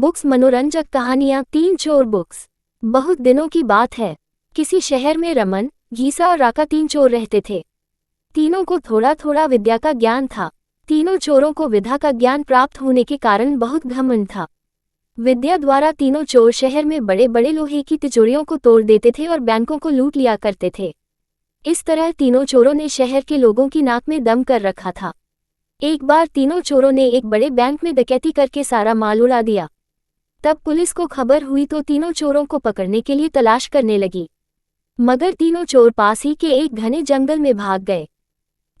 Books मनोरंजक कहानियां 3 चोर बुक्स। बहुत दिनों की बात है। किसी शहर में रमन, घीसा और राका 3 चोर रहते थे। तीनों को थोड़ा थोड़ा विद्या का ज्ञान था। तीनों चोरों को विद्या का ज्ञान प्राप्त होने के कारण बहुत घमंड था। विद्या द्वारा तीनों चोर शहर में बड़े बड़े लोहे की तिजोरियों को तोड़ देते थे और बैंकों को लूट लिया करते थे। इस तरह तीनों चोरों ने शहर के लोगों की नाक में दम कर रखा था। एक बार तीनों चोरों ने एक बड़े बैंक में डकैती करके सारा माल उड़ा दिया। तब पुलिस को खबर हुई तो तीनों चोरों को पकड़ने के लिए तलाश करने लगी, मगर तीनों चोर पास ही के एक घने जंगल में भाग गए।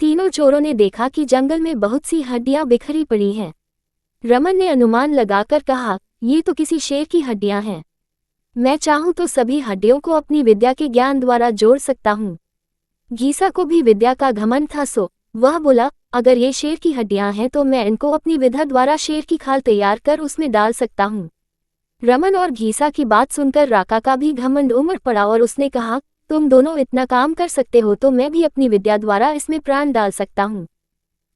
तीनों चोरों ने देखा कि जंगल में बहुत सी हड्डियां बिखरी पड़ी हैं। रमन ने अनुमान लगाकर कहा, ये तो किसी शेर की हड्डियां हैं। मैं चाहूं तो सभी हड्डियों को अपनी विद्या के ज्ञान द्वारा जोड़ सकता हूं। घीसा को भी विद्या का घमंड था, सो वह बोला, अगर ये शेर की हड्डियां हैं तो मैं इनको अपनी विद्या द्वारा शेर की खाल तैयार कर उसमें डाल सकता हूं। रमन और घीसा की बात सुनकर राका का भी घमंड उमड़ पड़ा और उसने कहा, तुम दोनों इतना काम कर सकते हो तो मैं भी अपनी विद्या द्वारा इसमें प्राण डाल सकता हूं।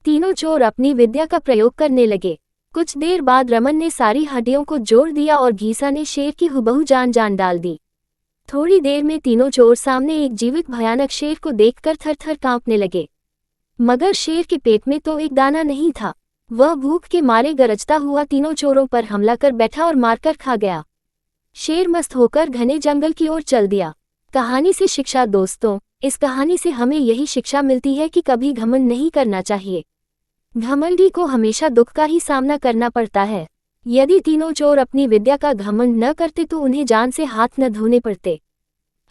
तीनों चोर अपनी विद्या का प्रयोग करने लगे। कुछ देर बाद रमन ने सारी हड्डियों को जोड़ दिया और घीसा ने शेर की हुबहू जान डाल दी। थोड़ी देर में तीनों चोर सामने एक जीवित भयानक शेर को देखकर थर-थर कांपने लगे। मगर शेर के पेट में तो एक दाना नहीं था। वह भूख के मारे गरजता हुआ तीनों चोरों पर हमला कर बैठा और मारकर खा गया। शेर मस्त होकर घने जंगल की ओर चल दिया। कहानी से शिक्षा दोस्तों, इस कहानी से हमें यही शिक्षा मिलती है कि कभी घमंड नहीं करना चाहिए। घमंडी को हमेशा दुख का ही सामना करना पड़ता है। यदि तीनों चोर अपनी विद्या का घमंड न करते तो उन्हें जान से हाथ न धोने पड़ते।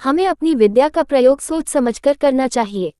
हमें अपनी विद्या का प्रयोग सोच समझकर करना चाहिए।